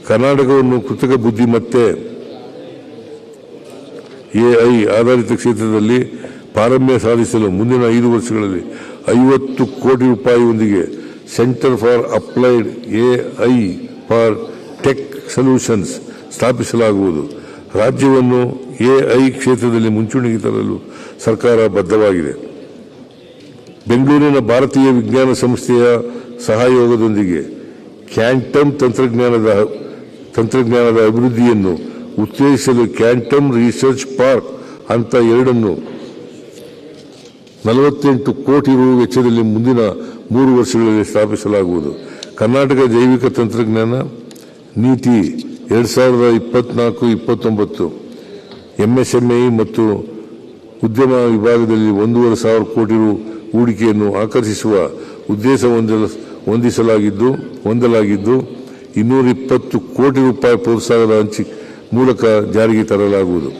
ಕರ್ನಾಟಕವನ್ನು ಕೃತಕ ಬುದ್ಧಿಮತ್ತೆ ಎಐ ಆಧಾರಿತ ಕ್ಷೇತ್ರದಲ್ಲಿ ಪಾರಮ್ಯ ಸಾಧಿಸಲು ಮುಂದಿನ 5 ವರ್ಷಗಳಲ್ಲಿ 50 ಕೋಟಿ ರೂಪಾಯಿಯೊಂದಿಗೆ center for applied AI for tech solutions ಸ್ಥಾಪಿಸಲಾಗುವುದು. ರಾಜ್ಯವನ್ನು ಎಐ ಕ್ಷೇತ್ರದಲ್ಲಿ ಮುಂಚೂಣಿಗೆ ತರಲು ಸರ್ಕಾರ ಬದ್ಧವಾಗಿದೆ. ಬೆಂಗಳೂರಿನ ಭಾರತೀಯ ವಿಜ್ಞಾನ ಸಂಸ್ಥೆಯ ಸಹಯೋಗದೊಂದಿಗೆ ಕ್ವಾಂಟಮ್ ತಂತ್ರಜ್ಞಾನದ ಅಭಿವೃದ್ಧಿಯನ್ನು ಉತ್ತೇಜಿಸಲು ಕ್ವಾಂಟಮ್ ರಿಸರ್ಚ್ ಪಾರ್ಕ್ ಅಂತ 2 48 ಕೋಟಿ ರು ವೆಚ್ಚದಲ್ಲಿ ಮುಂದಿನ 3 ವರ್ಷಗಳಲ್ಲಿ ಸ್ಥಾಪಿಸಲಾಗುವುದು. ಕರ್ನಾಟಕ ಜೈವಿಕ ತಂತ್ರಜ್ಞಾನ ನೀತಿ 2024-29 ಎಂಎಸ್ಎಂಇ ಮತ್ತು ಉದ್ಯಮ ವಿಭಾಗದಲ್ಲಿ 1,500 ಕೋಟಿ ರು ಹೂಡಿಕೆಯನ್ನು ಆಕರ್ಷಿಸುವ ಉದ್ದೇಶ ಹೊಂದಲಾಗಿದ್ದು 220 ಕೋಟಿ ರೂಪಾಯಿ ಪ್ರೋತ್ಸಾಹದ ಮೂಲಕ ಜಾರಿಗೆ ತರಲಾಗುವುದು.